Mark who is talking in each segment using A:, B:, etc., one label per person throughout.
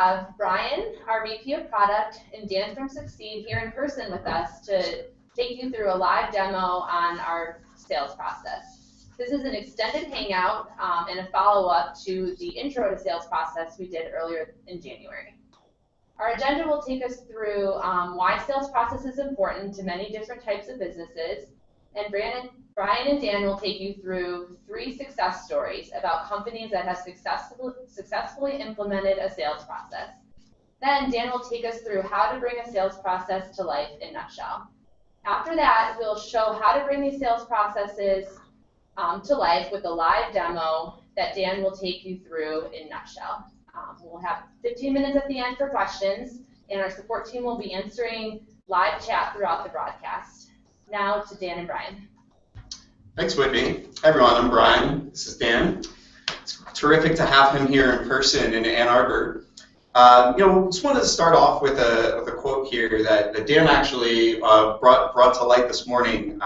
A: have Brian, our VP of Product, and Dan from Succeed here in person with us to take you through a live demo on our sales process. This is an extended Hangout and a follow-up to the intro to sales process we did earlier in January. Our agenda will take us through why sales process is important to many different types of businesses, and Brian and Dan will take you through 3 success stories about companies that have successfully implemented a sales process. Then Dan will take us through how to bring a sales process to life in a nutshell. After that, we'll show how to bring these sales processes to life with a live demo that Dan will take you through in a nutshell. We'll have 15 minutes at the end for questions, and our support team will be answering live chat throughout the broadcast. Now to Dan and Brian.
B: Thanks, Whitney. Hi, everyone. I'm Brian. This is Dan. It's terrific to have him here in person in Ann Arbor. Just wanted to start off with a quote here that Dan actually brought to light this morning.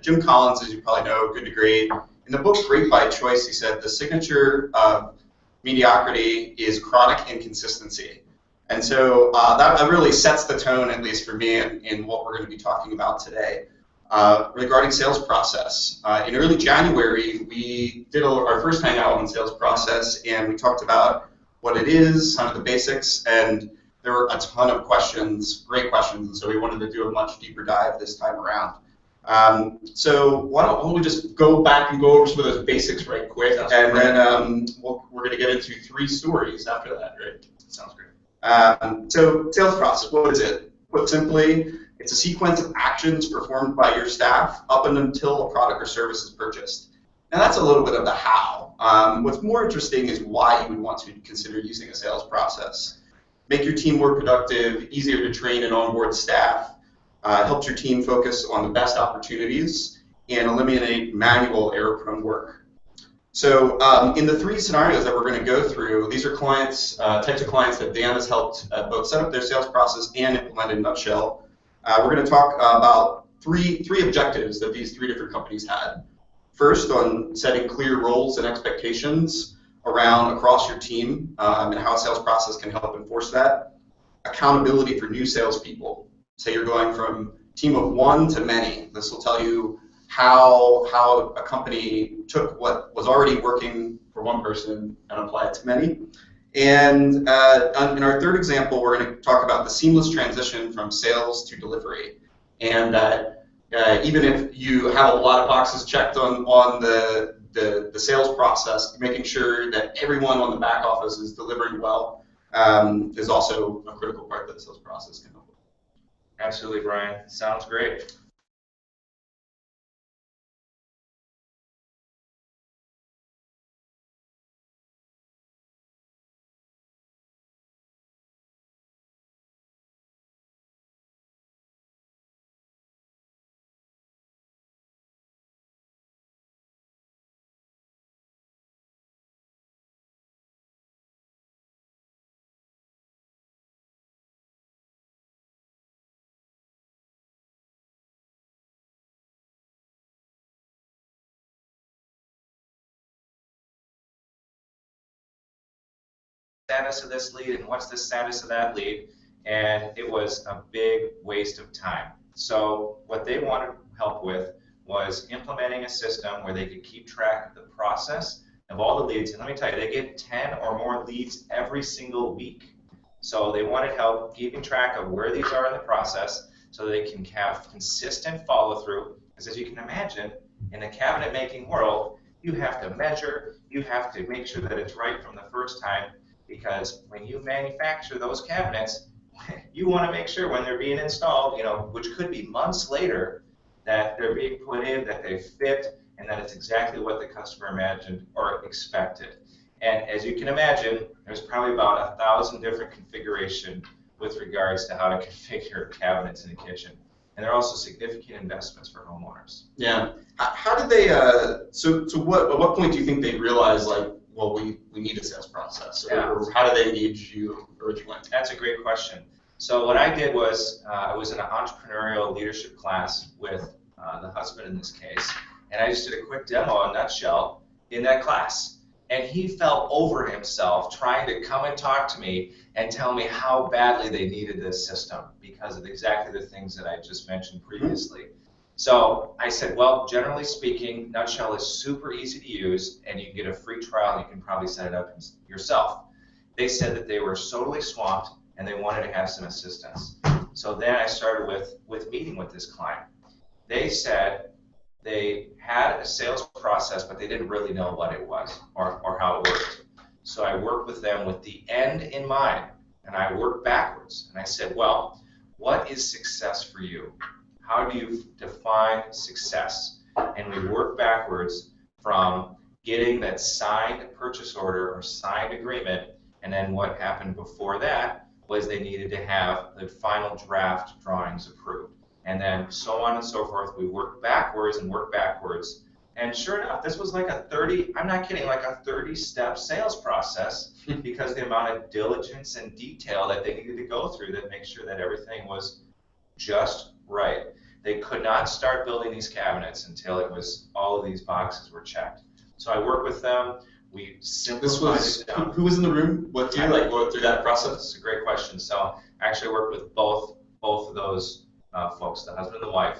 B: Jim Collins, as you probably know, Good to Great. In the book Great by Choice, he said, the signature of mediocrity is chronic inconsistency. And so that really sets the tone, at least for me, in what we're going to be talking about today. Regarding sales process. In early January, we did our first Hangout on sales process, and we talked about what it is, some of the basics, and there were a ton of questions, great questions, and so we wanted to do a much deeper dive this time around. So why don't we just go back and go over some of those basics right quick, and then we're going to get into 3 stories after that, right?
C: Sounds great.
B: So sales process, what is it? Put simply, it's a sequence of actions performed by your staff up and until a product or service is purchased. Now that's a little bit of the how. What's more interesting is why you would want to consider using a sales process. Make your team more productive, easier to train and onboard staff, helps your team focus on the best opportunities, and eliminate manual error-prone work. So in the 3 scenarios that we're going to go through, these are types of clients that Dan has helped both set up their sales process and implement in a nutshell. We're going to talk about three objectives that these 3 different companies had. First, on setting clear roles and expectations across your team and how a sales process can help enforce that. Accountability for new salespeople. Say you're going from a team of 1 to many. This will tell you how a company took what was already working for one person and applied it to many. And in our 3rd example, we're going to talk about the seamless transition from sales to delivery. And that even if you have a lot of boxes checked on the sales process, making sure that everyone on the back office is delivering well is also a critical part that the sales process can help with.
C: Absolutely, Brian. Sounds great. Status of this lead and what's the status of that lead, and it was a big waste of time. So what they wanted help with was implementing a system where they could keep track of the process of all the leads. And let me tell you, they get 10 or more leads every single week. So they wanted help keeping track of where these are in the process so they can have consistent follow-through. Because as you can imagine, in the cabinet making world, you have to measure, you have to make sure that it's right from the first time. Because when you manufacture those cabinets, you want to make sure when they're being installed, which could be months later, that they're being put in, that they fit, and that it's exactly what the customer imagined or expected. And as you can imagine, there's probably about 1,000 different configurations with regards to how to configure cabinets in the kitchen. And there are also significant investments for homeowners.
B: Yeah. How did they? So at what point do you think they realized, like, well, we need a sales process, or how did they engage you originally?
C: That's a great question. So what I did was I was in an entrepreneurial leadership class with the husband in this case, and I just did a quick demo, a nutshell, in that class. And he fell over himself trying to come and talk to me and tell me how badly they needed this system because of exactly the things that I just mentioned previously. So I said, well, generally speaking, Nutshell is super easy to use, and you can get a free trial, and you can probably set it up yourself. They said that they were totally swamped, and they wanted to have some assistance. So then I started with meeting with this client. They said they had a sales process, but they didn't really know what it was or how it worked. So I worked with them with the end in mind, and I worked backwards. And I said, well, what is success for you? How do you define success? And we work backwards from getting that signed purchase order or signed agreement, and then what happened before that was they needed to have the final draft drawings approved. And then so on and so forth. We worked backwards and worked backwards. And sure enough, this was like a 30-step sales process because the amount of diligence and detail that they needed to go through to make sure that everything was just right. They could not start building these cabinets until all of these boxes were checked. So I worked with them. We simplified it down.
B: Who was in the room with you, like going through that process?
C: It's a great question. So I actually worked with both of those folks, the husband and the wife,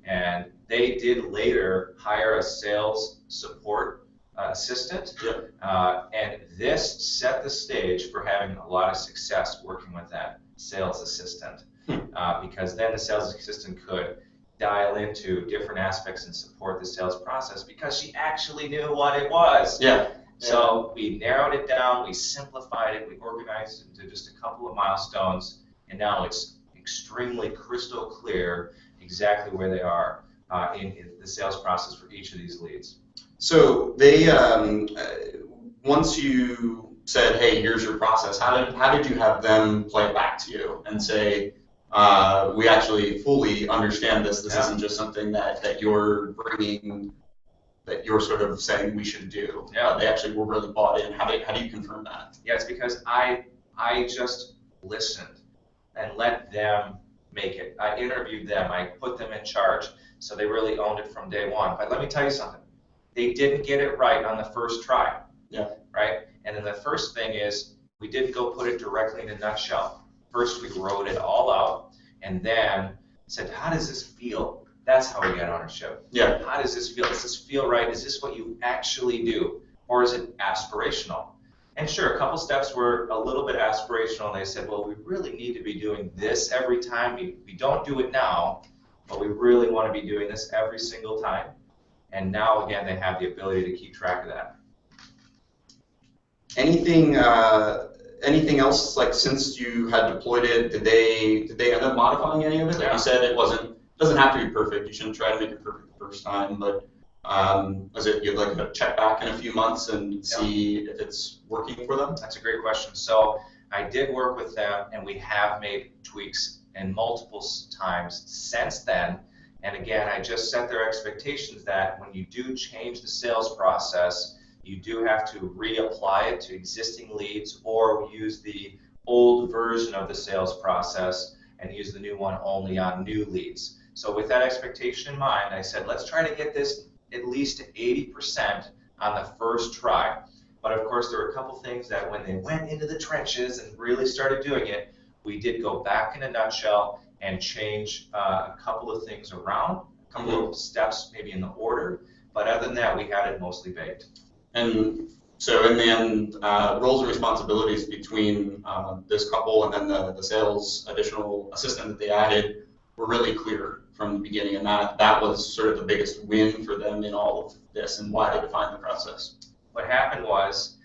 C: and they did later hire a sales support assistant.
B: Yep.
C: And this set the stage for having a lot of success working with that sales assistant. Because then the sales assistant could dial into different aspects and support the sales process because she actually knew what it was.
B: Yeah.
C: So we narrowed it down, we simplified it, we organized it into just a couple of milestones, and now it's extremely crystal clear exactly where they are in the sales process for each of these leads.
B: So they, once you said, hey, here's your process, how did you have them play it back to you and say, we actually fully understand this. This isn't just something that you're bringing, that you're sort of saying we should do.
C: Yeah.
B: They actually were really bought in. How do you confirm that?
C: Yeah, it's because I just listened and let them make it. I interviewed them. I put them in charge. So they really owned it from day one. But let me tell you something. They didn't get it right on the first try.
B: Yeah.
C: Right? And then the first thing is we didn't go put it directly in a nutshell. First, we wrote it all out and then said, how does this feel? That's how we got ownership.
B: Yeah.
C: How does this feel? Does this feel right? Is this what you actually do? Or is it aspirational? And sure, a couple steps were a little bit aspirational. And they said, well, we really need to be doing this every time. We don't do it now, but we really want to be doing this every single time. And now, again, they have the ability to keep track of that.
B: Anything else, like since you had deployed it, did they end up modifying any of it? Like you said, it doesn't have to be perfect. You shouldn't try to make it perfect the first time, but was it you'd like to check back in a few months and see if it's working for them?
C: That's a great question. So I did work with them, and we have made tweaks in multiple times since then. And again, I just set their expectations that when you do change the sales process, you do have to reapply it to existing leads or use the old version of the sales process and use the new one only on new leads. So with that expectation in mind, I said, let's try to get this at least to 80% on the first try. But of course, there were a couple things that when they went into the trenches and really started doing it, we did go back in a nutshell and change a couple of things around, a couple of steps maybe in the order. But other than that, we had it mostly baked.
B: And so in the end, roles and responsibilities between this couple and then the sales additional assistant that they added were really clear from the beginning, and that was sort of the biggest win for them in all of this and why they defined the process.
C: What happened was,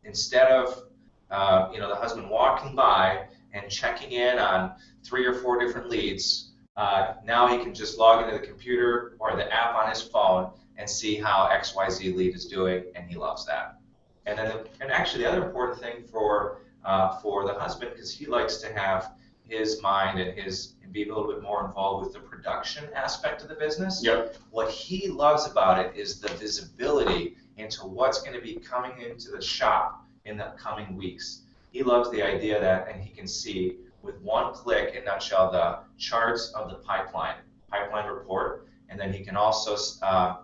C: instead of the husband walking by and checking in on 3 or 4 different leads, now he can just log into the computer or the app on his phone and see how XYZ lead is doing, and he loves that. And then, actually, the other important thing for the husband, because he likes to have his mind and be a little bit more involved with the production aspect of the business.
B: Yep.
C: What he loves about it is the visibility into what's going to be coming into the shop in the coming weeks. He loves the idea that, and he can see with one click, in a nutshell, the charts of the pipeline report. And then he can also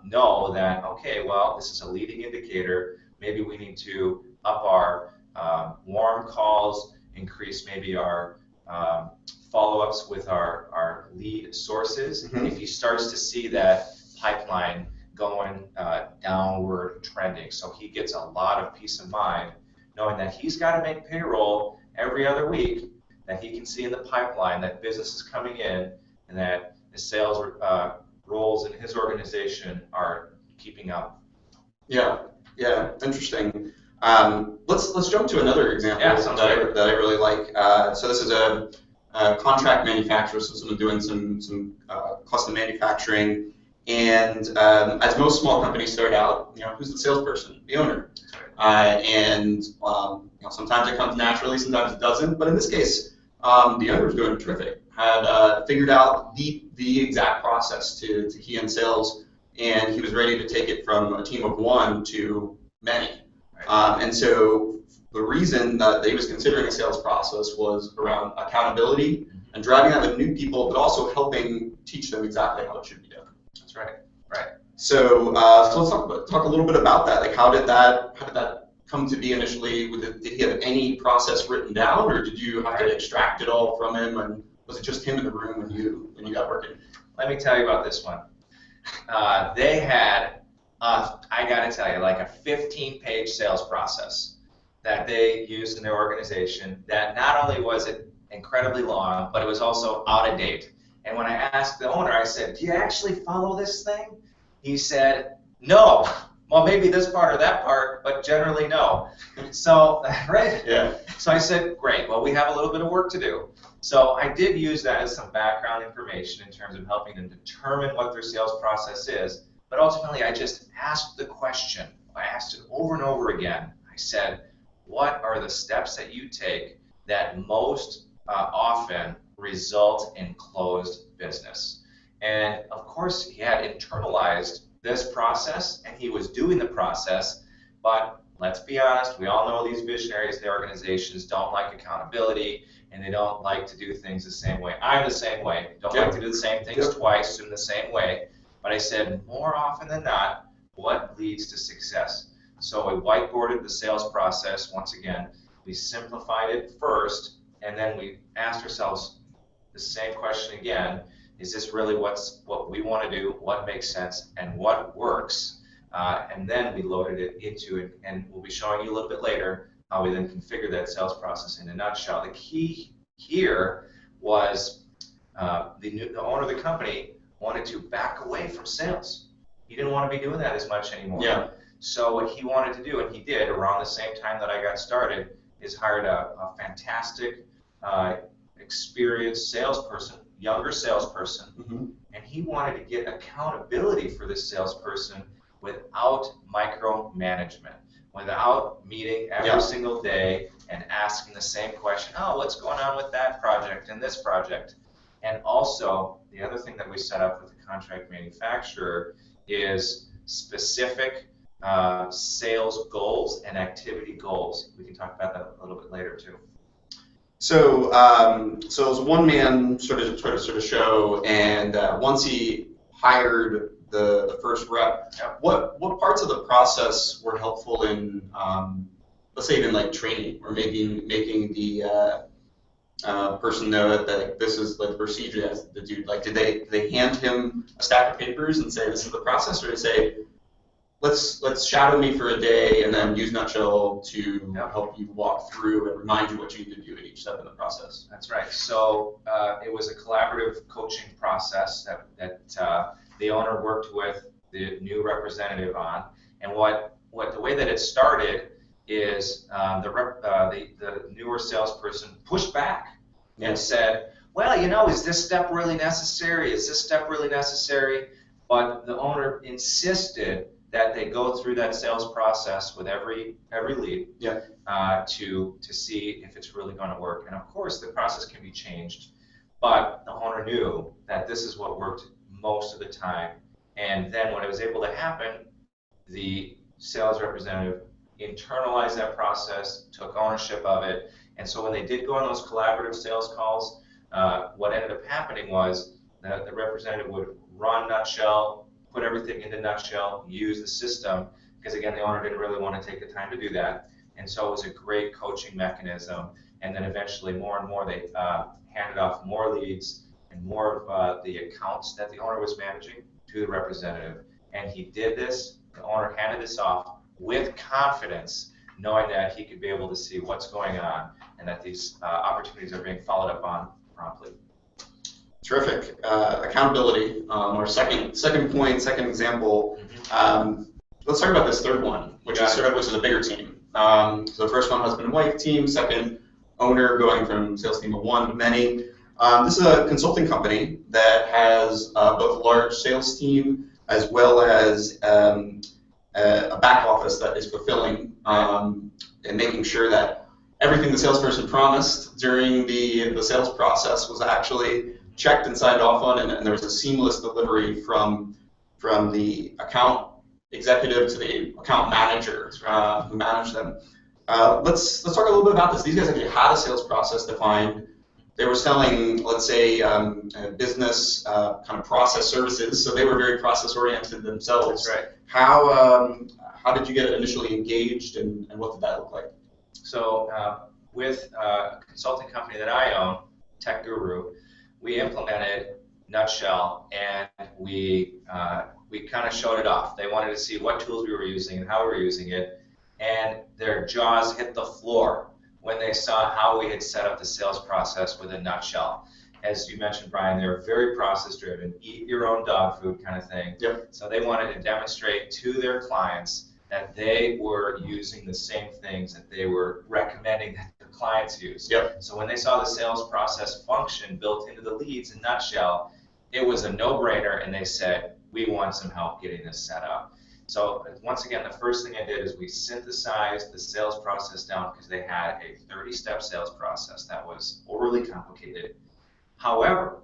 C: know that, okay, well, this is a leading indicator. maybe we need to up our warm calls, increase maybe our follow-ups with our lead sources.
B: Mm-hmm.
C: If he starts to see that pipeline going downward trending, so he gets a lot of peace of mind knowing that he's got to make payroll every other week, that he can see in the pipeline that business is coming in, and that the sales roles in his organization are keeping up.
B: Yeah, interesting. Let's jump to another example that I really like. So this is a contract manufacturer, so someone doing some custom manufacturing. And as most small companies start out, who's the salesperson? The owner. And sometimes it comes naturally, sometimes it doesn't. But in this case, the owner was doing terrific. Had figured out the exact process to key in sales, and he was ready to take it from a team of one to many. And so the reason that he was considering a sales process was around accountability and driving that with new people, but also helping teach them exactly how it should be done.
C: That's right.
B: So let's talk a little bit about that. Like, how did that come to be initially? Did he have any process written down, or did you have to extract it all from him? And was it just him in the room when you got working?
C: Let me tell you about this one. They had, I got to tell you, like a 15-page sales process that they used in their organization. That not only was it incredibly long, but it was also out of date. And when I asked the owner, I said, "Do you actually follow this thing?" He said, "No. Well, maybe this part or that part, but generally no." So, right?
B: Yeah.
C: So I said, "Great. Well, we have a little bit of work to do." So I did use that as some background information in terms of helping them determine what their sales process is. But ultimately, I just asked the question. I asked it over and over again. I said, "What are the steps that you take that most often result in closed business?" And of course, he had internalized this process, and he was doing the process. But let's be honest, we all know these visionaries, the organizations don't like accountability, and they don't like to do things the same way. I'm the same way. Don't like to do the same things twice in the same way. But I said, more often than not, what leads to success? So we whiteboarded the sales process once again. We simplified it first, and then we asked ourselves the same question again. Is this really what we want to do, what makes sense, and what works? And then we loaded it into it, and we'll be showing you a little bit later how we then configure that sales process in a nutshell. The key here was the owner of the company wanted to back away from sales. He didn't want to be doing that as much anymore.
B: Yeah.
C: So what he wanted to do, and he did around the same time that I got started, is hired a fantastic, experienced salesperson, younger salesperson, and he wanted to get accountability for this salesperson without micromanagement, without meeting every single day and asking the same question, "Oh, what's going on with that project and this project?" And also, the other thing that we set up with the contract manufacturer is specific sales goals and activity goals. We can talk about that a little bit later too.
B: So, so it was one man sort of show, and once he hired the first rep, what parts of the process were helpful in, let's say, even like training, or maybe making the person know that this is like the procedure as the dude? Like, did they hand him a stack of papers and say this is the process, or did they say, let's shadow me for a day and then use Nutshell to help you walk through and remind you what you need to do at each step in the process?
C: That's right. So it was a collaborative coaching process that the owner worked with the new representative on. And the way that it started is the newer salesperson pushed back and said, "Well, is this step really necessary? Is this step really necessary?" But the owner insisted that they go through that sales process with every lead to see if it's really going to work. And of course, the process can be changed, but the owner knew that this is what worked most of the time. And then when it was able to happen, the sales representative internalized that process, took ownership of it. And so when they did go on those collaborative sales calls, what ended up happening was that the representative would run Nutshell, put everything into Nutshell, use the system, because again, the owner didn't really want to take the time to do that. And so it was a great coaching mechanism. And then eventually more and more they handed off more leads and more of the accounts that the owner was managing to the representative. And he did this, the owner handed this off with confidence, knowing that he could be able to see what's going on and that these opportunities are being followed up on promptly.
B: Terrific. Accountability, our second point, second example. Let's talk about this third one, which is a bigger team. So the first one, husband and wife team. Second, owner going from sales team of one to many. This is a consulting company that has both a large sales team as well as a back office that is fulfilling and making sure that everything the salesperson promised during the sales process was actually checked and signed off on, and there was a seamless delivery from the account executive to the account manager who managed them. Let's talk a little bit about this. These guys actually had a sales process defined. They were selling, let's say, business kind of process services, so they were very process oriented themselves.
C: That's right.
B: How did you get initially engaged, and what did that look like?
C: So with a consulting company that I own, Tech Guru, we implemented Nutshell, and we kind of showed it off. They wanted to see what tools we were using and how we were using it, and their jaws hit the floor when they saw how we had set up the sales process with a Nutshell. As you mentioned, Brian, they're very process driven, eat your own dog food kind of thing.
B: Yep.
C: So they wanted to demonstrate to their clients that they were using the same things that they were recommending that their clients use.
B: Yep.
C: So when they saw the sales process function built into the leads in Nutshell, it was a no-brainer, and they said, we want some help getting this set up. So once again, the first thing I did is we synthesized the sales process down because they had a 30-step sales process that was overly complicated. However,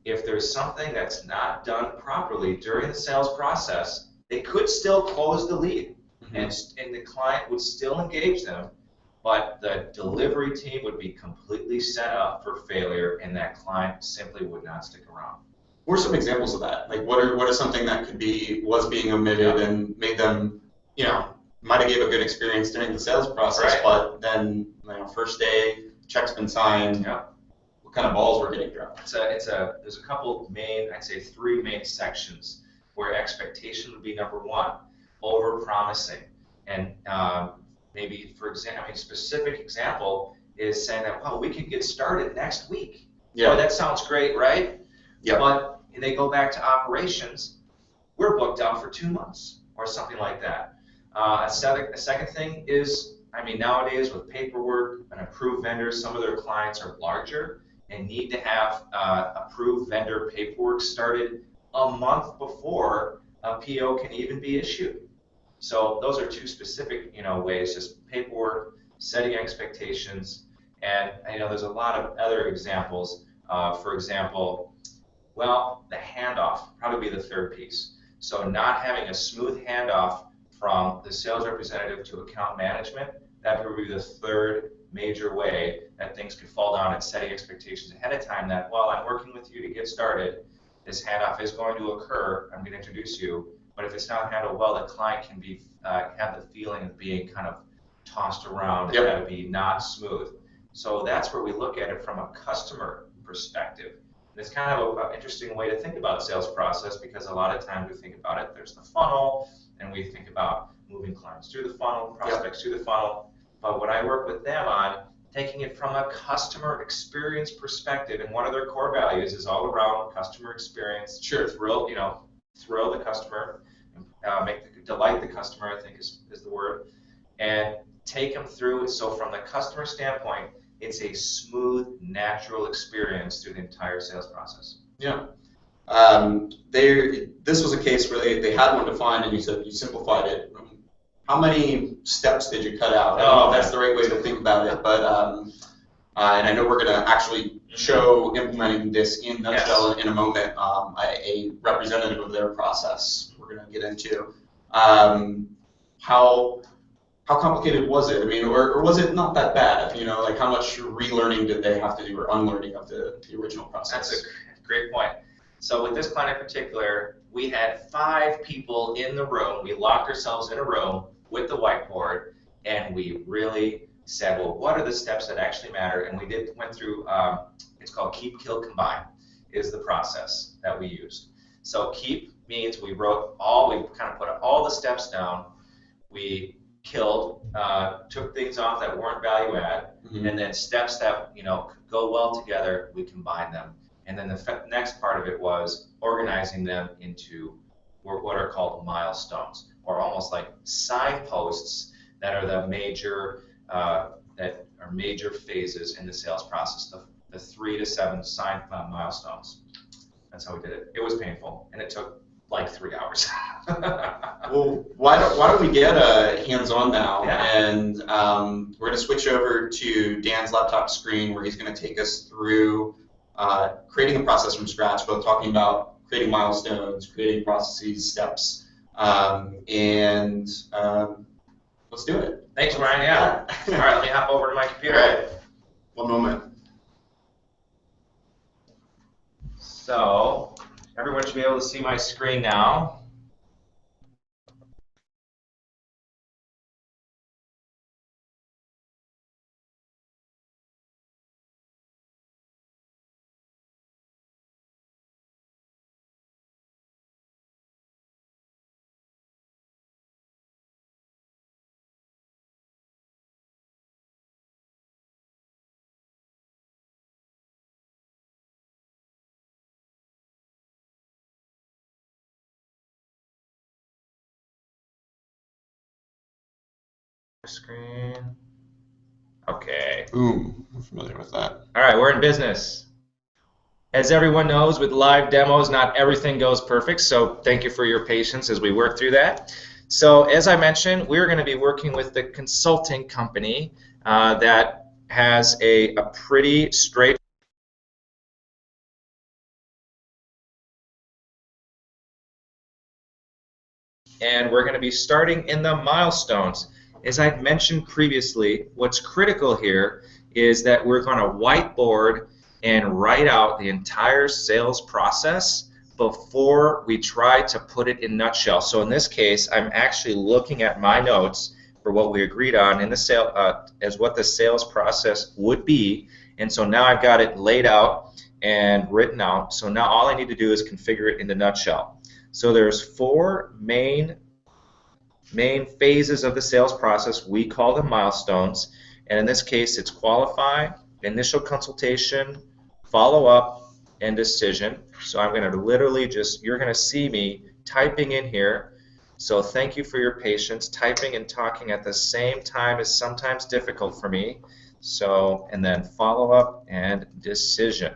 C: if there's something that's not done properly during the sales process, they could still close the lead, and the client would still engage them, but the delivery team would be completely set up for failure, and that client simply would not stick around.
B: What are some examples of that? Like, what are something that was being omitted and made them, might have gave a good experience during the sales process, but then, first day, check's been signed.
C: Yeah.
B: What kind of balls were getting dropped?
C: There's a couple main, I'd say 3 main sections where expectation would be number 1, over-promising. And maybe, for example, a specific example is saying that, well, we can get started next week.
B: Yeah.
C: Oh, that sounds great, right?
B: Yeah.
C: But they go back to operations, we're booked out for 2 months or something like that. A second thing is, nowadays with paperwork and approved vendors, some of their clients are larger and need to have approved vendor paperwork started a month before a PO can even be issued. So those are 2 specific, ways, just paperwork, setting expectations, and there's a lot of other examples. For example, the handoff probably be the 3rd piece. So not having a smooth handoff from the sales representative to account management, that would be the 3rd major way that things could fall down, and setting expectations ahead of time that, while I'm working with you to get started, this handoff is going to occur, I'm going to introduce you, but if it's not handled well, the client can be have the feeling of being kind of tossed around and that be not smooth. So that's where we look at it from a customer perspective. And it's kind of an interesting way to think about sales process, because a lot of times we think about it, there's the funnel, and we think about moving clients through the funnel, prospects through the funnel. But what I work with them on, taking it from a customer experience perspective, and one of their core values is all around customer experience.
B: Sure.
C: Thrill the customer, delight the customer, I think is the word, and take them through it. So from the customer standpoint, it's a smooth, natural experience through the entire sales process.
B: Yeah. This was a case where they had one defined, and you said you simplified it. How many steps did you cut out? I don't know if that's the right way to think about it, but and I know we're going to actually show implementing this in Nutshell in a moment, a representative of their process we're going to get into. How complicated was it? Or was it not that bad? Like, how much relearning did they have to do, or unlearning of the original process?
C: That's a great point. So with this client in particular, we had 5 people in the room. We locked ourselves in a room with the whiteboard, and we really said, well, what are the steps that actually matter? And we went through, it's called Keep, Kill, Combine is the process that we used. So keep means we kind of put all the steps down. We killed, took things off that weren't value add, and then steps that could go well together, we combined them. And then the next part of it was organizing them into what are called milestones, or almost like signposts that are the major major phases in the sales process. The 3 to 7 milestones. That's how we did it. It was painful, and it took like 3 hours.
B: Well, why don't we get hands-on now,
C: Yeah.
B: and we're going to switch over to Dan's laptop screen where he's going to take us through creating a process from scratch, both talking about creating milestones, creating processes, steps, and let's do it.
C: Thanks, Ryan. Yeah. All right, let me hop over to my computer.
B: All right. One moment.
C: So everyone should be able to see my screen now. Screen. Okay.
B: Boom. I'm familiar with that.
C: All right, we're in business. As everyone knows, with live demos, not everything goes perfect, so thank you for your patience as we work through that. So as I mentioned, we're going to be working with the consulting company that has a pretty straight and we're going to be starting in the milestones. As I mentioned previously, what's critical here is that we're going to whiteboard and write out the entire sales process before we try to put it in a nutshell. So in this case, I'm actually looking at my notes for what we agreed on in the as what the sales process would be. And so now I've got it laid out and written out. So now all I need to do is configure it in the nutshell. So there's 4 main phases of the sales process. We call them milestones, and in this case it's qualify, initial consultation, follow-up, and decision. So I'm going to literally you're going to see me typing in here, so thank you for your patience. Typing and talking at the same time is sometimes difficult for me. So, and then follow-up and decision.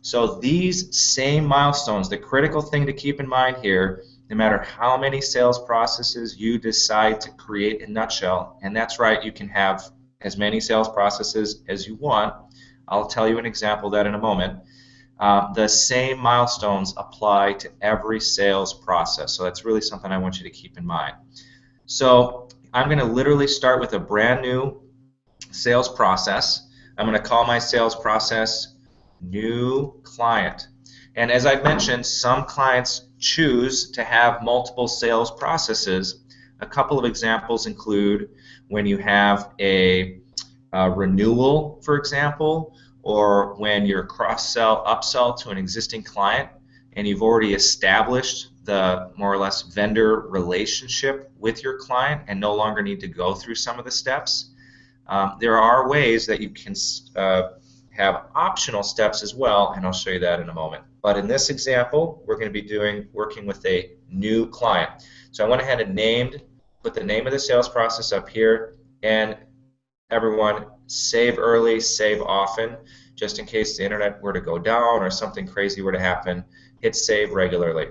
C: So these same milestones, the critical thing to keep in mind here, no matter how many sales processes you decide to create in a nutshell, and that's right, you can have as many sales processes as you want. I'll tell you an example of that in a moment. The same milestones apply to every sales process, so that's really something I want you to keep in mind. So I'm going to literally start with a brand new sales process. I'm going to call my sales process New Client. And as I mentioned, some clients choose to have multiple sales processes. A couple of examples include when you have a renewal, for example, or when you're cross-sell, upsell to an existing client, and you've already established the more or less vendor relationship with your client and no longer need to go through some of the steps. There are ways that you can have optional steps as well, and I'll show you that in a moment. But in this example, we're going to be working with a new client. So I went ahead and put the name of the sales process up here, and everyone, save early, save often, just in case the internet were to go down or something crazy were to happen. Hit save regularly.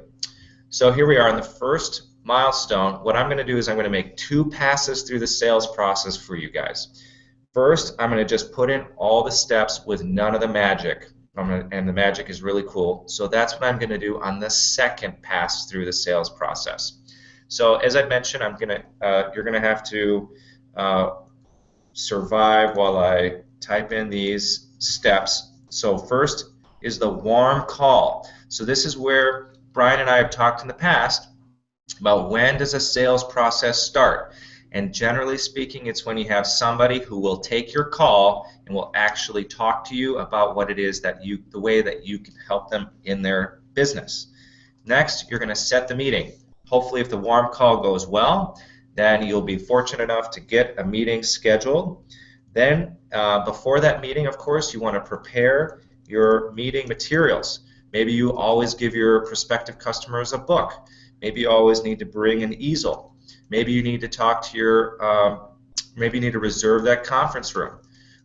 C: So here we are in the first milestone. What I'm going to do is I'm going to make 2 passes through the sales process for you guys. First, I'm going to just put in all the steps with none of the magic. And the magic is really cool. So that's what I'm going to do on the second pass through the sales process. So as I mentioned, you're going to have to survive while I type in these steps. So first is the warm call. So this is where Brian and I have talked in the past about when does a sales process start. And generally speaking, it's when you have somebody who will take your call and will actually talk to you about what it is that the way that you can help them in their business. Next, you're going to set the meeting. Hopefully, if the warm call goes well, then you'll be fortunate enough to get a meeting scheduled. Then, before that meeting, of course, you want to prepare your meeting materials. Maybe you always give your prospective customers a book. Maybe you always need to bring an easel. Maybe you need to talk to your, maybe you need to reserve that conference room.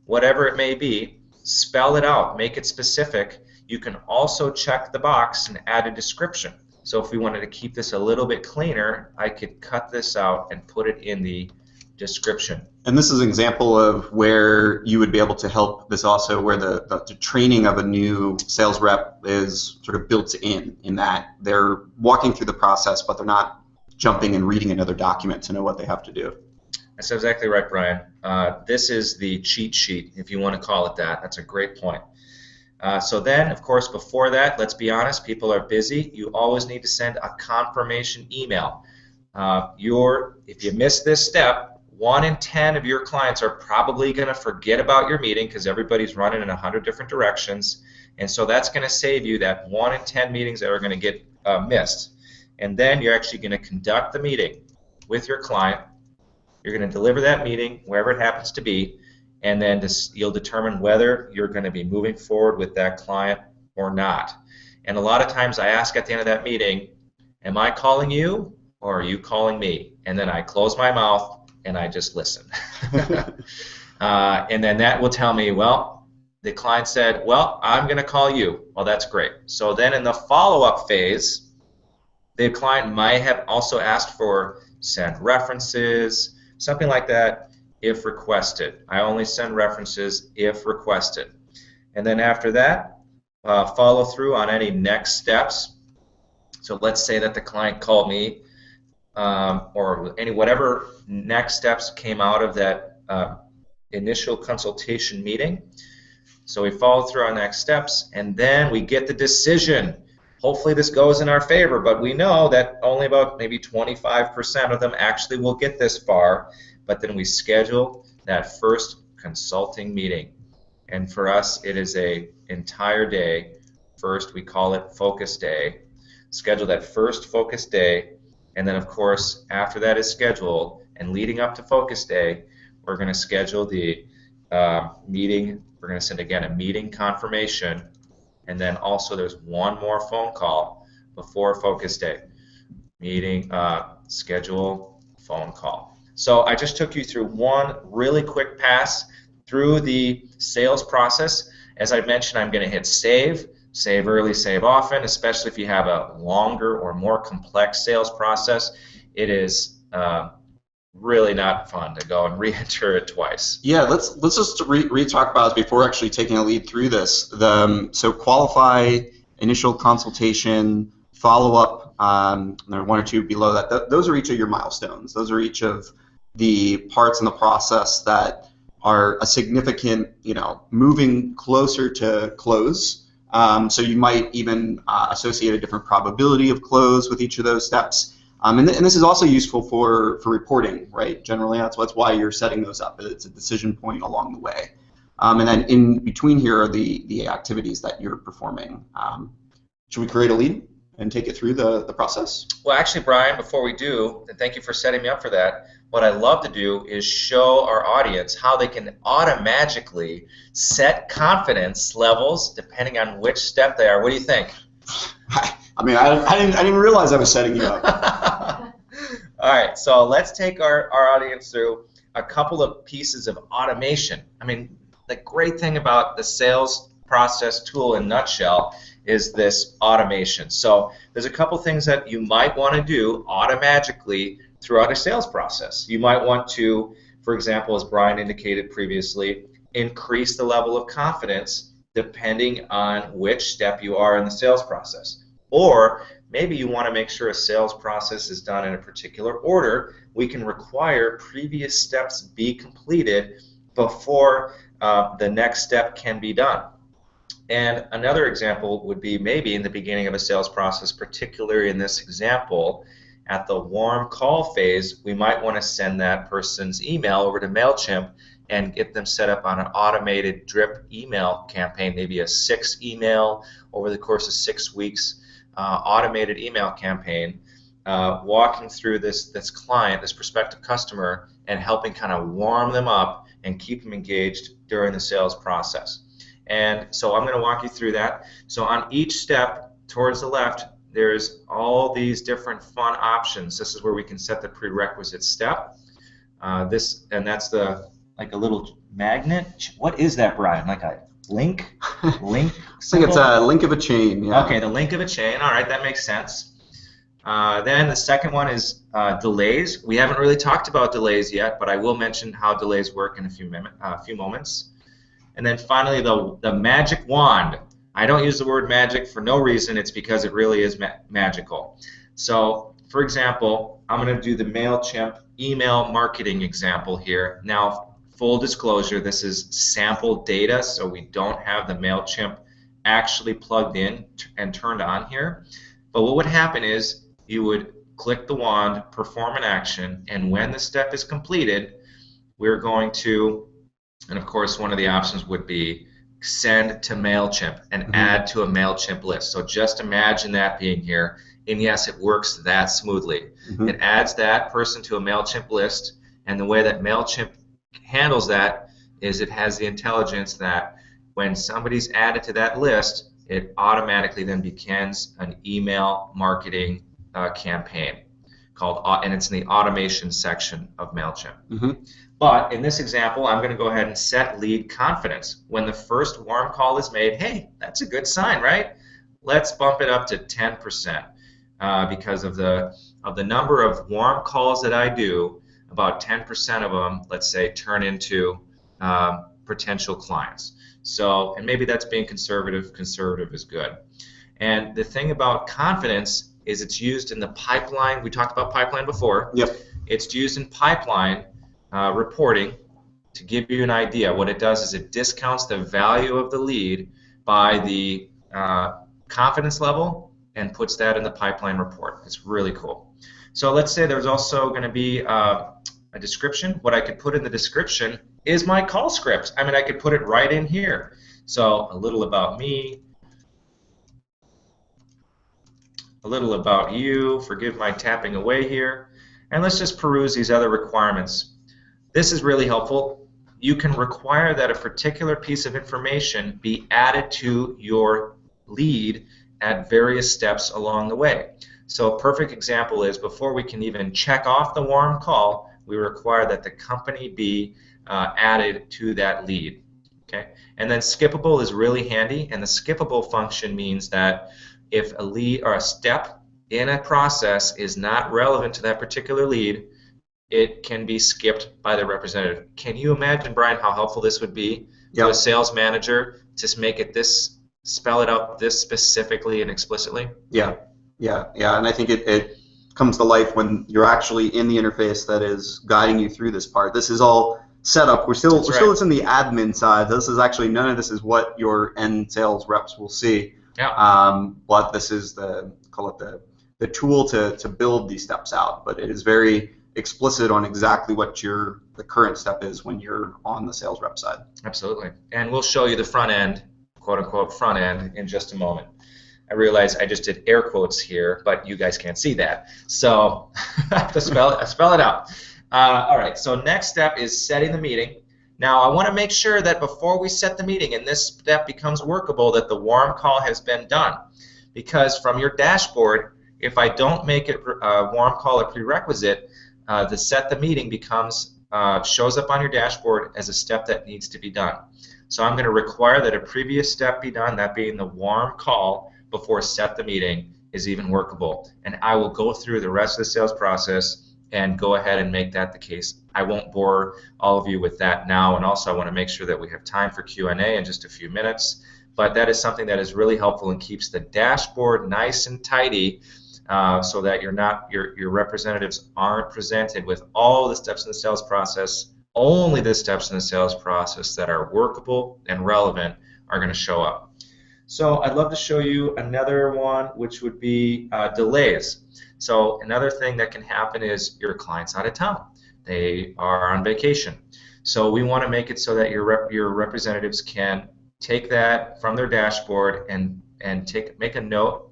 C: Whatever it may be, spell it out, make it specific. You can also check the box and add a description. So if we wanted to keep this a little bit cleaner, I could cut this out and put it in the description.
B: And this is an example of where you would be able to help this also, where the training of a new sales rep is sort of built in that they're walking through the process, but they're not jumping and reading another document to know what they have to do.
C: That's exactly right, Brian. This is the cheat sheet, if you want to call it that. That's a great point. So then, of course, before that, let's be honest, people are busy. You always need to send a confirmation email. If you miss this step, 1 in 10 of your clients are probably going to forget about your meeting because everybody's running in 100 different directions. And so that's going to save you that 1 in 10 meetings that are going to get missed. And then you're actually going to conduct the meeting with your client. You're going to deliver that meeting, wherever it happens to be, and then you'll determine whether you're going to be moving forward with that client or not. And a lot of times I ask at the end of that meeting, am I calling you or are you calling me? And then I close my mouth and I just listen. And then that will tell me, well, the client said, well, I'm going to call you. Well, that's great. So then in the follow-up phase, the client might have also asked for send references, something like that, if requested. I only send references if requested. And then after that, follow through on any next steps. So let's say that the client called me, or whatever next steps came out of that initial consultation meeting. So we follow through on next steps, and then we get the decision. Hopefully this goes in our favor, but we know that only about maybe 25% of them actually will get this far. But then we schedule that first consulting meeting. And for us, it is an entire day. First, we call it focus day. Schedule that first focus day. And then, of course, after that is scheduled and leading up to focus day, we're going to schedule the meeting. We're going to send, again, a meeting confirmation. And then also there's one more phone call before focus day. Meeting, schedule, phone call. So I just took you through one really quick pass through the sales process. As I mentioned, I'm going to hit save. Save early, save often, especially if you have a longer or more complex sales process. It is really not fun to go and re-enter it twice.
B: Yeah, let's just re-talk about it before actually taking a lead through this. So qualify, initial consultation, follow-up, there are 1 or 2 below that. Those are each of your milestones. Those are each of the parts in the process that are a significant, moving closer to close. So you might even associate a different probability of close with each of those steps. And this is also useful for reporting, right? Generally, that's why you're setting those up. It's a decision point along the way. And then in between here are the activities that you're performing. Should we create a lead and take it through the process?
C: Well, actually, Brian, before we do, and thank you for setting me up for that, what I love to do is show our audience how they can automatically set confidence levels depending on which step they are. What do you think?
B: I mean, I didn't realize I was setting you up.
C: All right, so let's take our audience through a couple of pieces of automation. I mean, the great thing about the sales process tool in a nutshell is this automation. So there's a couple things that you might want to do automatically throughout a sales process. You might want to, for example, as Brian indicated previously, increase the level of confidence depending on which step you are in the sales process. Or maybe you want to make sure a sales process is done in a particular order. We can require previous steps be completed before the next step can be done. And another example would be maybe in the beginning of a sales process, particularly in this example, at the warm call phase, we might want to send that person's email over to Mailchimp and get them set up on an automated drip email campaign, maybe a 6 email over the course of 6 weeks, automated email campaign, walking through this client, this prospective customer, and helping kind of warm them up and keep them engaged during the sales process. And so I'm going to walk you through that. So on each step towards the left, there's all these different fun options. This is where we can set the prerequisite step. And that's like a little magnet. What is that, Brian? Like a link? Link?
B: I think it's a link of a chain. Yeah.
C: Okay, the link of a chain. All right, that makes sense. Then the second one is delays. We haven't really talked about delays yet, but I will mention how delays work in a few moments. And then finally, the magic wand. I don't use the word magic for no reason. It's because it really is magical. So, for example, I'm going to do the Mailchimp email marketing example here. Now, full disclosure, this is sample data, so we don't have the Mailchimp actually plugged in and turned on here. But what would happen is you would click the wand, perform an action, and when the step is completed, we're going to, and of course one of the options would be send to Mailchimp and add to a Mailchimp list. So just imagine that being here, and yes, it works that smoothly. It adds that person to a Mailchimp list, and the way that Mailchimp handles that is it has the intelligence that when somebody's added to that list, it automatically then begins an email marketing campaign called, and it's in the automation section of Mailchimp. But in this example, I'm going to go ahead and set lead confidence. When the first warm call is made, hey, that's a good sign, right? Let's bump it up to 10% because of the number of warm calls that I do. About 10% of them, let's say, turn into potential clients. So, and maybe that's being conservative. Conservative is good. And the thing about confidence is it's used in the pipeline. We talked about pipeline before.
B: Yep.
C: It's used in pipeline reporting to give you an idea. What it does is it discounts the value of the lead by the confidence level and puts that in the pipeline report. It's really cool. So let's say there's also going to be a description. What I could put in the description is my call script. I mean, I could put it right in here. So a little about me, a little about you, forgive my tapping away here, and let's just peruse these other requirements. This is really helpful. You can require that a particular piece of information be added to your lead at various steps along the way. So a perfect example is before we can even check off the warm call, we require that the company be added to that lead. Okay? And then skippable is really handy, and the skippable function means that if a lead or a step in a process is not relevant to that particular lead, it can be skipped by the representative. Can you imagine, Brian, how helpful this would be to a sales manager to make it this, spell it out this specifically and explicitly?
B: Yeah, and I think it comes to life when you're actually in the interface that is guiding you through this part. This is all set up. We're still in the admin side. This is actually, none of this is what your end sales reps will see.
C: Yeah.
B: But this is the tool to build these steps out. But it is very explicit on exactly what the current step is when you're on the sales rep side. Absolutely.
C: And we'll show you the front end, quote unquote front end, in just a moment. I realize I just did air quotes here, but you guys can't see that. So I have to spell it out. All right, so next step is setting the meeting. Now I want to make sure that before we set the meeting and this step becomes workable, that the warm call has been done. Because from your dashboard, if I don't make it warm call a prerequisite, the set the meeting becomes shows up on your dashboard as a step that needs to be done. So I'm going to require that a previous step be done, that being the warm call, before set the meeting is even workable. And I will go through the rest of the sales process and go ahead and make that the case. I won't bore all of you with that now, and also I want to make sure that we have time for Q&A in just a few minutes. But that is something that is really helpful and keeps the dashboard nice and tidy, so that your representatives aren't presented with all the steps in the sales process. Only the steps in the sales process that are workable and relevant are going to show up. So I'd love to show you another one, which would be delays. So another thing that can happen is your client's out of town. They are on vacation. So we want to make it so that your representatives can take that from their dashboard and make a note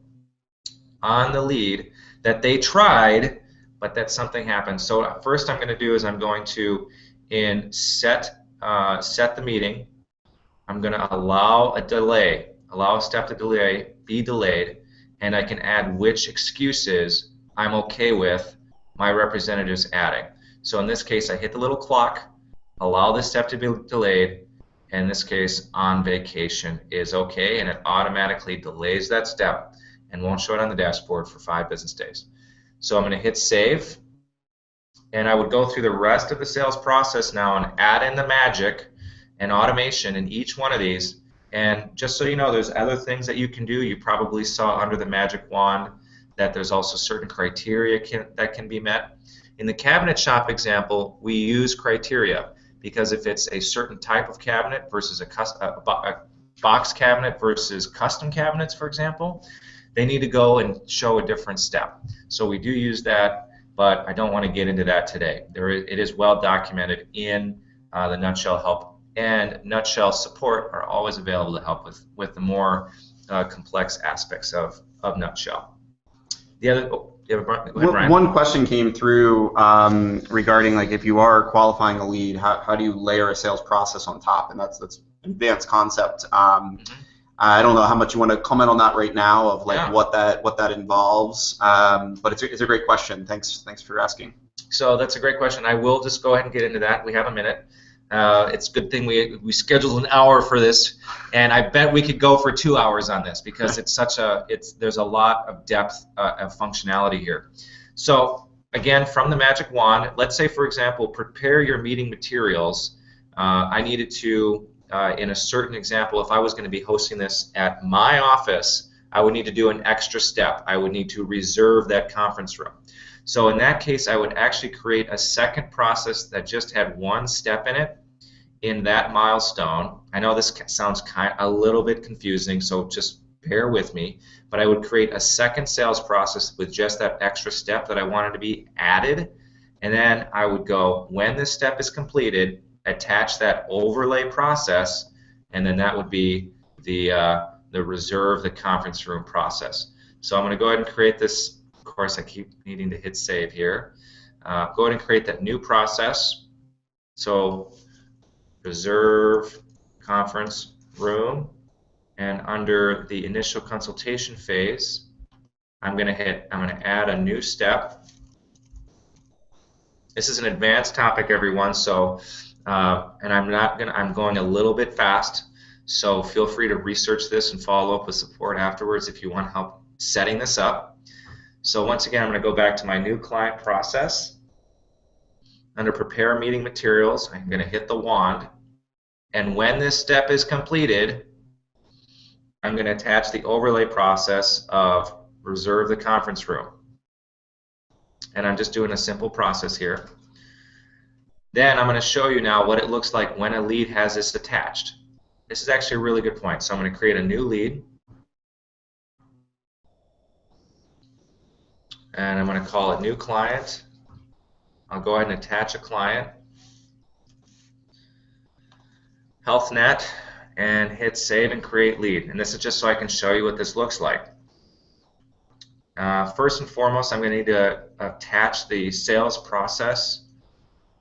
C: on the lead that they tried, but that something happened. So first I'm going to do is I'm going to set the meeting. I'm going to allow a step to be delayed, and I can add which excuses I'm okay with my representatives adding. So in this case, I hit the little clock, allow this step to be delayed. In this case, on vacation is okay, and it automatically delays that step and won't show it on the dashboard for 5 business days. So I'm going to hit save, and I would go through the rest of the sales process now and add in the magic and automation in each one of these. And just so you know, there's other things that you can do. You probably saw under the magic wand that there's also certain criteria that can be met. In the cabinet shop example, we use criteria because if it's a certain type of cabinet versus a box cabinet versus custom cabinets, for example, they need to go and show a different step. So we do use that, but I don't want to get into that today. It is well documented in the Nutshell help, and Nutshell support are always available to help with the more complex aspects of Nutshell. The other, go ahead, Brian.
B: One question came through regarding, like, if you are qualifying a lead, how do you layer a sales process on top? And that's advanced concept. I don't know how much you want to comment on that right now, of like what that involves, but it's a great question. Thanks for asking.
C: So that's a great question. I will just go ahead and get into that. We have a minute. It's a good thing we scheduled an hour for this, and I bet we could go for 2 hours on this because there's a lot of depth of functionality here. So again, from the magic wand, let's say, for example, prepare your meeting materials. I needed to, in a certain example, if I was going to be hosting this at my office, I would need to do an extra step. I would need to reserve that conference room. So in that case, I would actually create a second process that just had one step in it in that milestone. I know this sounds a little bit confusing, so just bear with me, but I would create a second sales process with just that extra step that I wanted to be added, and then I would go, when this step is completed, attach that overlay process, and then that would be the reserve the conference room process. So I'm going to go ahead and create this. Of course, I keep needing to hit save here. Go ahead and create that new process. So reserve conference room, and under the initial consultation phase, I'm going to add a new step. This is an advanced topic, everyone. So, and I'm going a little bit fast. So feel free to research this and follow up with support afterwards if you want help setting this up. So once again, I'm going to go back to my new client process. Under prepare meeting materials, I'm going to hit the wand. And when this step is completed, I'm going to attach the overlay process of reserve the conference room. And I'm just doing a simple process here. Then I'm going to show you now what it looks like when a lead has this attached. This is actually a really good point. So I'm going to create a new lead. And I'm going to call it new client. I'll go ahead and attach a client. HealthNet, and hit save and create lead. And this is just so I can show you what this looks like. First and foremost, I'm going to need to attach the sales process,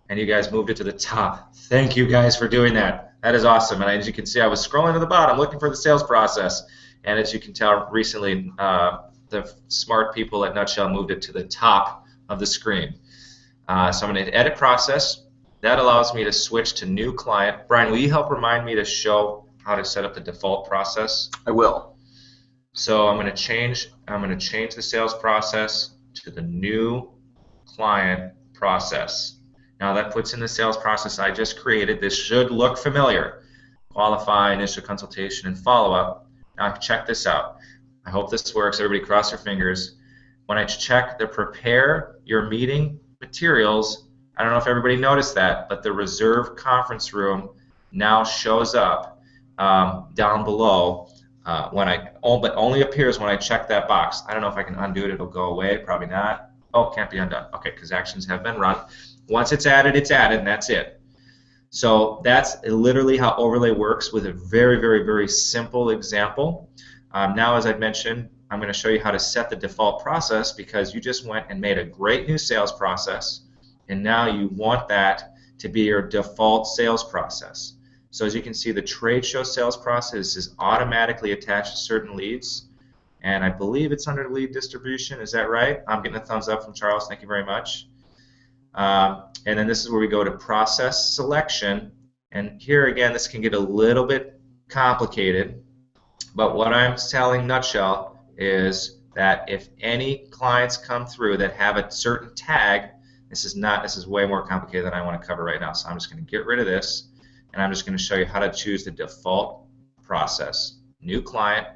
C: and you guys moved it to the top. Thank you guys for doing that. That is awesome. And as you can see, I was scrolling to the bottom looking for the sales process, and as you can tell, recently the smart people at Nutshell moved it to the top of the screen. So I'm going to hit edit process. That allows me to switch to new client. Brian, will you help remind me to show how to set up the default process?
B: I will.
C: So I'm going to change the sales process to the new client process. Now that puts in the sales process I just created. This should look familiar. Qualify, initial consultation, and follow-up. Now check this out. I hope this works. Everybody cross your fingers. When I check the prepare your meeting materials, I don't know if everybody noticed that, but the reserve conference room now shows up down below but only appears when I check that box. I don't know if I can undo it, it'll go away, probably not. Oh, can't be undone. Okay, because actions have been run. Once it's added, and that's it. So that's literally how overlay works with a very, very, very simple example. Now, as I mentioned, I'm going to show you how to set the default process, because you just went and made a great new sales process, and now you want that to be your default sales process. So as you can see, the trade show sales process is automatically attached to certain leads, and I believe it's under lead distribution. Is that right? I'm getting a thumbs up from Charles. Thank you very much. And then this is where we go to process selection, and here again this can get a little bit complicated, but what I'm telling nutshell is that if any clients come through that have a certain tag, this is way more complicated than I want to cover right now, so I'm just going to get rid of this, and I'm just going to show you how to choose the default process. New client,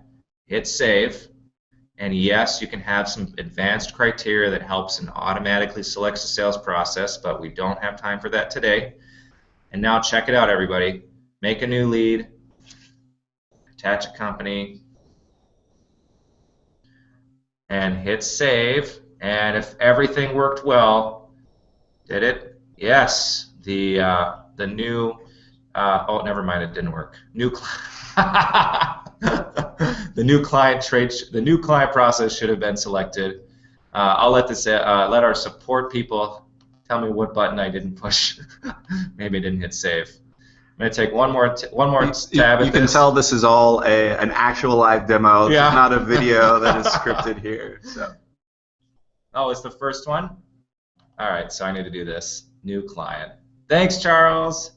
C: hit save. And yes, you can have some advanced criteria that helps and automatically selects the sales process, but we don't have time for that today. And now check it out, everybody. Make a new lead, attach a company, and hit save. And if everything worked well, did it? Yes. The new oh, never mind, it didn't work. The new client process should have been selected. I'll let our support people tell me what button I didn't push. Maybe I didn't hit save. I'm going to take one more tab at this.
B: You can tell this is all an actual live demo. This is not a video that is scripted here. So.
C: Oh, it's the first one? All right, so I need to do this. New client. Thanks, Charles.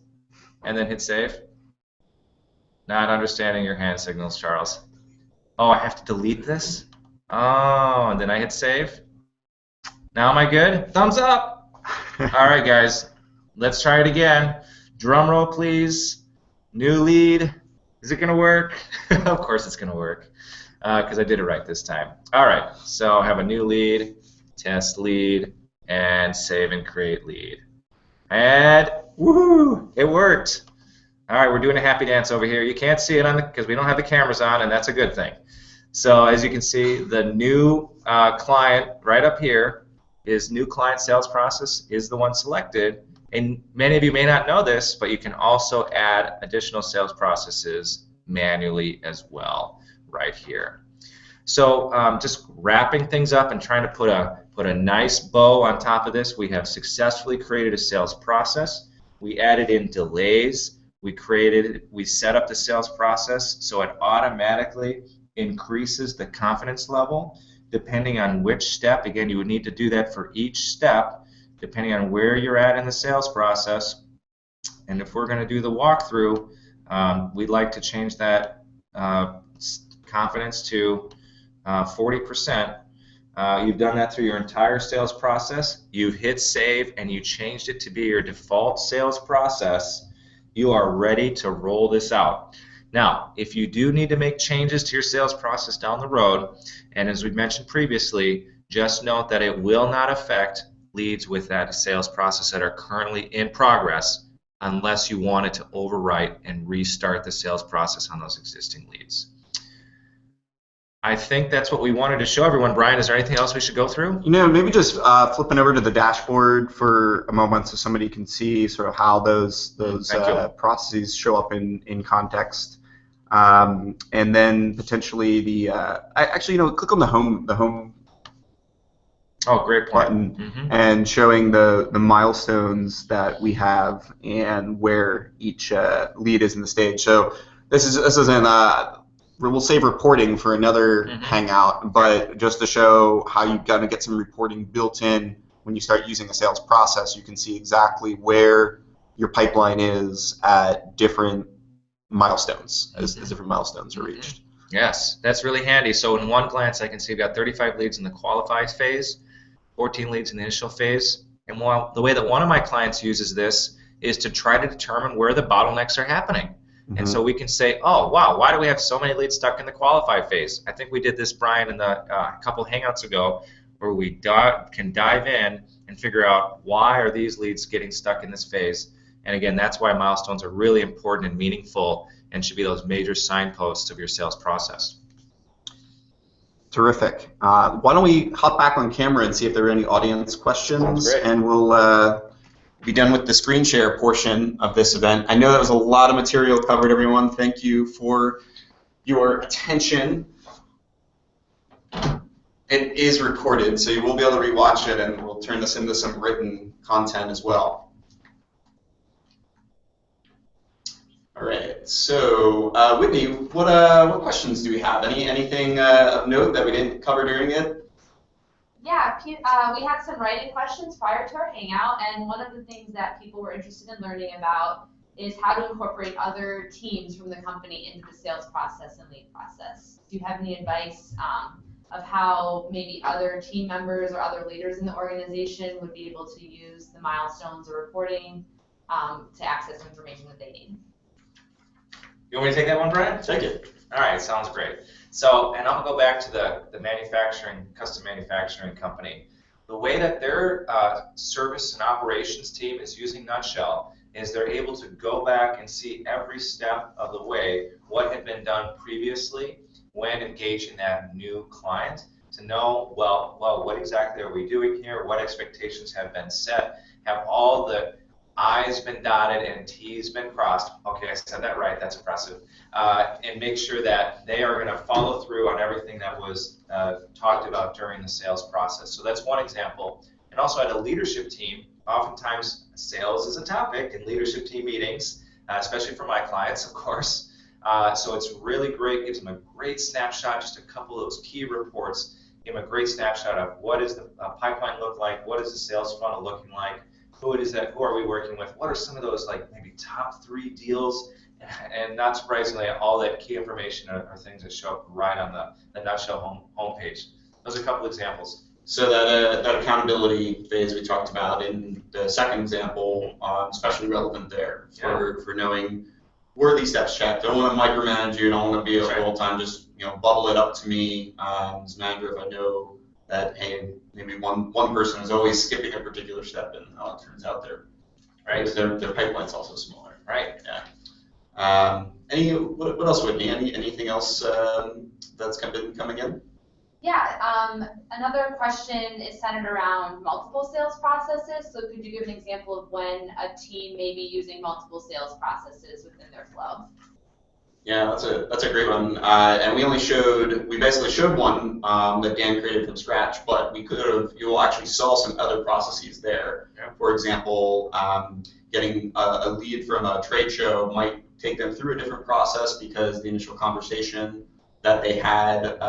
C: And then hit save. Not understanding your hand signals, Charles. Oh, I have to delete this? Oh, and then I hit save. Now am I good? Thumbs up. All right, guys. Let's try it again. Drum roll, please. New lead. Is it going to work? Of course it's going to work, because I did it right this time. All right, so I have a new lead, test lead, and save and create lead. And woohoo, it worked. All right, we're doing a happy dance over here. You can't see it because we don't have the cameras on, and that's a good thing. So as you can see, the new client right up here is new client sales process is the one selected. And many of you may not know this, but you can also add additional sales processes manually as well right here. So just wrapping things up and trying to put a nice bow on top of this, we have successfully created a sales process. We added in delays. We set up the sales process so it automatically increases the confidence level depending on which step. Again, you would need to do that for each step depending on where you're at in the sales process. And if we're going to do the walkthrough, we'd like to change that confidence to 40%. You've done that through your entire sales process. You've hit save and you changed it to be your default sales process. You are ready to roll this out. Now, if you do need to make changes to your sales process down the road, and as we mentioned previously, just note that it will not affect leads with that sales process that are currently in progress unless you wanted to overwrite and restart the sales process on those existing leads. I think that's what we wanted to show everyone. Brian, is there anything else we should go through?
B: You know, maybe just flipping over to the dashboard for a moment so somebody can see sort of how those processes show up in context. And then potentially actually, you know, click on the home
C: oh, great point.
B: button and showing the milestones that we have and where each lead is in the stage. So this isn't we'll save reporting for another Hangout, but just to show how you're going to get some reporting built in when you start using a sales process, you can see exactly where your pipeline is at different milestones, as different milestones are reached.
C: Yes, that's really handy. So in one glance, I can see I've got 35 leads in the qualify phase, 14 leads in the initial phase, and the way that one of my clients uses this is to try to determine where the bottlenecks are happening. And so we can say, oh, wow, why do we have so many leads stuck in the qualify phase? I think we did this, Brian, in the couple Hangouts ago, where we can dive in and figure out why are these leads getting stuck in this phase. And again, that's why milestones are really important and meaningful and should be those major signposts of your sales process.
B: Terrific. Why don't we hop back on camera and see if there are any audience questions, and we'll be done with the screen share portion of this event. I know that was a lot of material covered, everyone. Thank you for your attention. It is recorded, so you will be able to rewatch it, and we'll turn this into some written content as well. All right, so Whitney, what questions do we have? Anything of note that we didn't cover during it?
A: Yeah, we had some writing questions prior to our Hangout, and one of the things that people were interested in learning about is how to incorporate other teams from the company into the sales process and lead process. Do you have any advice of how maybe other team members or other leaders in the organization would be able to use the milestones or reporting to access information that they need?
C: You want me to take that one, Brian?
B: Take it.
C: All right, sounds great. So, and I'll go back to the manufacturing, custom manufacturing company. The way that their service and operations team is using Nutshell is they're able to go back and see every step of the way what had been done previously when engaging that new client to know, well, what exactly are we doing here? What expectations have been set? Have all the I's been dotted and T's been crossed. Okay, I said that right. That's impressive. And make sure that they are going to follow through on everything that was talked about during the sales process. So that's one example. And also at a leadership team, oftentimes sales is a topic in leadership team meetings, especially for my clients, of course. So it's really great. Gives them a great snapshot, just a couple of those key reports. Give them a great snapshot of what does the pipeline look like, what is the sales funnel looking like, who are we working with, what are some of those like maybe top 3 deals, and not surprisingly, all that key information are things that show up right on the Nutshell homepage. Those are a couple examples.
B: So that accountability phase we talked about in the second example, especially relevant there for knowing were these steps checked. I don't want to micromanage you. I don't want to be all the time just bubble it up to me as manager if I know that hey, maybe one person is always skipping a particular step, and it turns out their pipeline's also smaller.
C: Right.
B: Yeah. What else, Whitney? Anything else that's been coming in?
A: Yeah. Another question is centered around multiple sales processes. So could you give an example of when a team may be using multiple sales processes within their flow?
B: Yeah, that's a great one. And we basically showed one that Dan created from scratch, but you actually saw some other processes there.
C: Yeah.
B: For example, getting a lead from a trade show might take them through a different process because the initial conversation that they had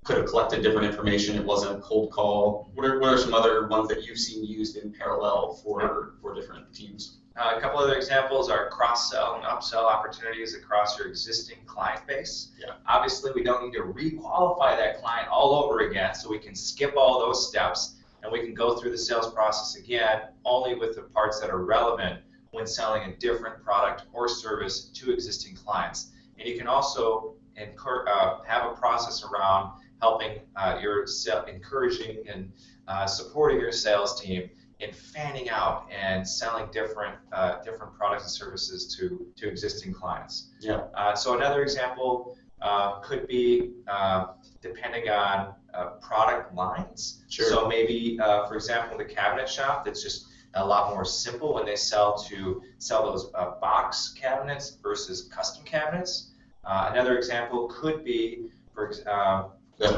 B: could have collected different information. It wasn't a cold call. What are some other ones that you've seen used in parallel for different teams?
C: A couple other examples are cross-sell and upsell opportunities across your existing client base.
B: Yeah.
C: Obviously, we don't need to re-qualify that client all over again, so we can skip all those steps and we can go through the sales process again only with the parts that are relevant when selling a different product or service to existing clients. And you can also have a process around helping encouraging and supporting your sales team in fanning out and selling different products and services to existing clients.
B: Yeah.
C: So another example could be depending on product lines.
B: Sure.
C: So maybe, for example, the cabinet shop, that's just a lot more simple when they sell those box cabinets versus custom cabinets. Another example could be
B: the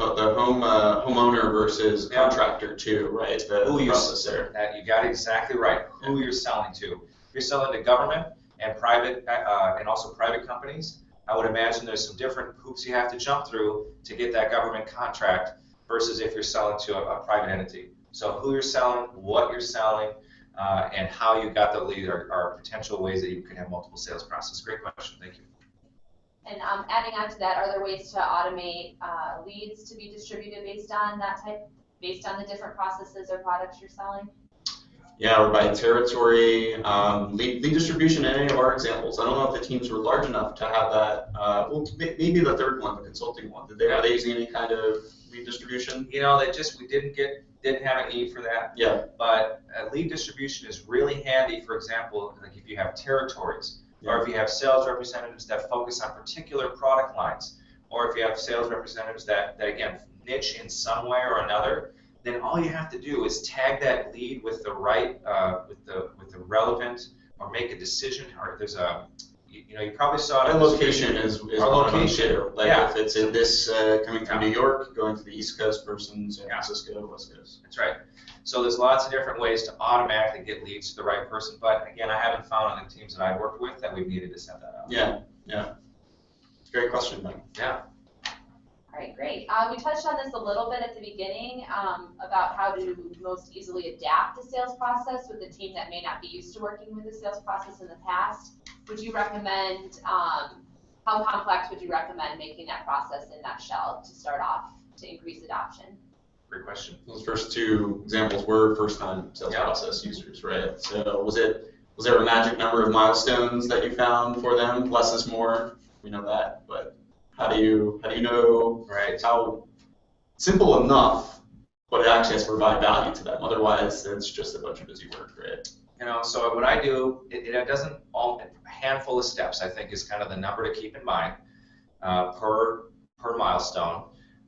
B: homeowner versus contractor too, right? The process there.
C: You got it exactly right. Who you're selling to. If you're selling to government and private, and also private companies, I would imagine there's some different hoops you have to jump through to get that government contract versus if you're selling to a private entity. So who you're selling, what you're selling, and how you got the lead are potential ways that you can have multiple sales processes. Great question. Thank you.
A: And adding on to that, are there ways to automate leads to be distributed based on the different processes or products you're selling?
B: Yeah, or by territory, lead distribution in any of our examples. I don't know if the teams were large enough to have that. Well, maybe the third one, the consulting one. Are they using any kind of lead distribution?
C: We didn't have a need for that.
B: Yeah.
C: But lead distribution is really handy. For example, like if you have territories, or if you have sales representatives that focus on particular product lines, or if you have sales representatives that again, niche in some way or another, then all you have to do is tag that lead with the right, with the relevant, or make a decision, or there's a, you probably saw it.
B: Our location is
C: our location.
B: Like
C: yeah.
B: If it's in this, coming from New York, going to the East Coast person, San Francisco, West Coast.
C: That's right. So there's lots of different ways to automatically get leads to the right person, but again, I haven't found on the teams that I've worked with that we've needed to set that up.
B: Yeah, yeah. Great question, Ben.
C: Yeah.
A: All right, great. We touched on this a little bit at the beginning about how to most easily adapt the sales process with a team that may not be used to working with the sales process in the past. Would you recommend, how complex would you recommend making that process in nutshell to start off to increase adoption?
C: Great question.
B: Those first two examples were first-time sales process users, right? So was there a magic number of milestones that you found for them? Less is more. We know that, but how do you know how simple enough, but it actually has to provide value to them? Otherwise, it's just a bunch of busy work, right?
C: So what I do, it doesn't a handful of steps, I think, is kind of the number to keep in mind per milestone.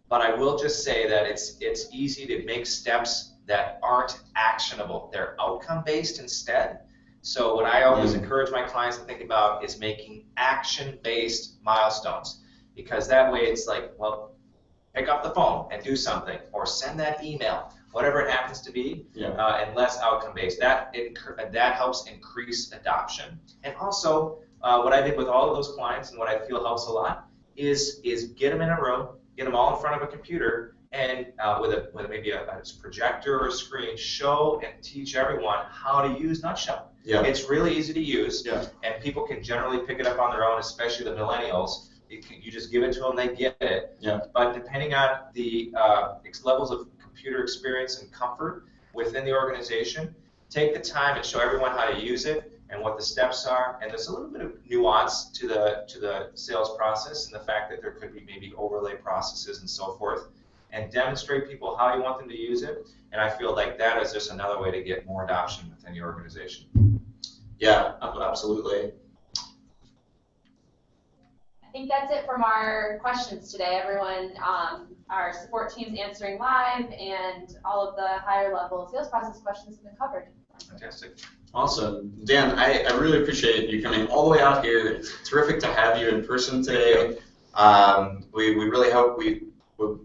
C: But I will just say that it's easy to make steps that aren't actionable. They're outcome-based instead. So what I always encourage my clients to think about is making action-based milestones. Because that way it's like, well, pick up the phone and do something, or send that email, whatever it happens to be, and less outcome-based. That helps increase adoption. And also, what I did with all of those clients and what I feel helps a lot is get them in a room, get them all in front of a computer, and with maybe a projector or a screen, show and teach everyone how to use Nutshell. Yeah. It's really easy to use, and people can generally pick it up on their own, especially the millennials. You just give it to them, they get it. Yeah. But depending on the levels of computer experience and comfort within the organization, take the time and show everyone how to use it and what the steps are. And there's a little bit of nuance to the sales process and the fact that there could be maybe overlay processes and so forth. And demonstrate people how you want them to use it. And I feel like that is just another way to get more adoption within your organization. Yeah, absolutely.
A: I think that's it from our questions today. Everyone, our support team's answering live, and all of the higher level sales process questions have been covered.
C: Fantastic.
B: Awesome. Dan, I really appreciate you coming all the way out here. It's terrific to have you in person today. We really hope we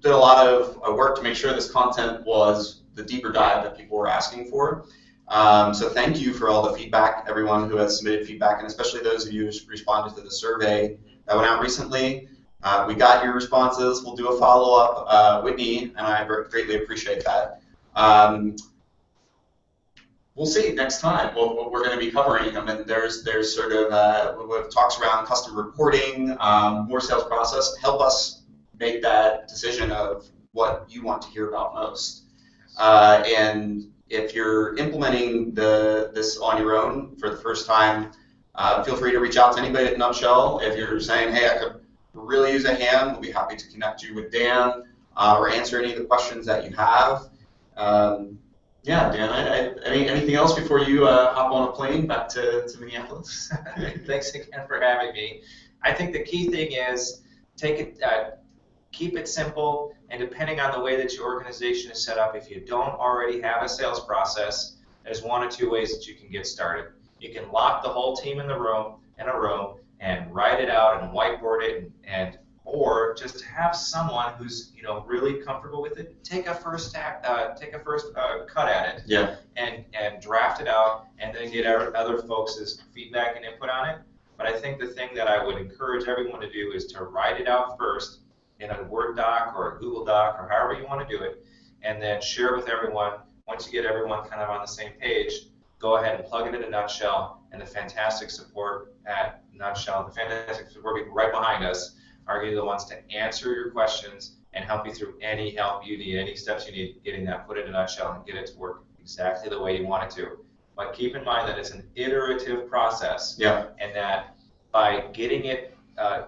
B: did a lot of work to make sure this content was the deeper dive that people were asking for. So thank you for all the feedback, everyone who has submitted feedback, and especially those of you who responded to the survey that went out recently. We got your responses. We'll do a follow-up. Whitney and I greatly appreciate that. We'll see next time what we're going to be covering. I mean, there's sort of talks around custom reporting, more sales process. Help us make that decision of what you want to hear about most. And if you're implementing this on your own for the first time, feel free to reach out to anybody at Nutshell. If you're saying, hey, I could really use a hand, we'll be happy to connect you with Dan or answer any of the questions that you have. Yeah, Dan, anything else before you hop on a plane back to Minneapolis?
C: Thanks again for having me. I think the key thing is keep it simple, and depending on the way that your organization is set up, if you don't already have a sales process, there's one or two ways that you can get started. You can lock the whole team in a room and write it out and whiteboard it, or just have someone who's really comfortable with it. Take a first cut at it, and draft it out, and then get other folks' feedback and input on it. But I think the thing that I would encourage everyone to do is to write it out first in a Word doc or a Google Doc or however you want to do it, and then share it with everyone. Once you get everyone kind of on the same page, go ahead and plug it into Nutshell, and the fantastic support at Nutshell, the fantastic support people right behind us are going to be the ones to answer your questions and help you through any help you need, any steps you need, getting that put into Nutshell and get it to work exactly the way you want it to. But keep in mind that it's an iterative process, and that by getting it,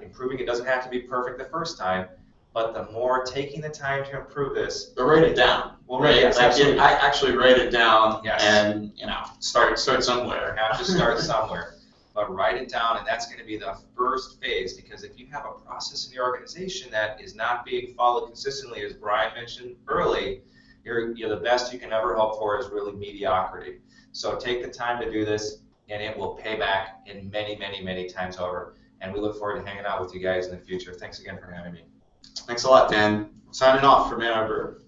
C: improving it doesn't have to be perfect the first time, but the more taking the time to improve this.
B: But write it down.
C: Well, right, yes,
B: I actually write it down, and start somewhere.
C: You have to start somewhere. but write it down, and that's going to be the first phase, because if you have a process in your organization that is not being followed consistently, as Brian mentioned early, you're the best you can ever hope for is really mediocrity. So take the time to do this, and it will pay back in many, many, many times over. And we look forward to hanging out with you guys in the future. Thanks again for having me.
B: Thanks a lot, Dan. Signing off from Ann Arbor.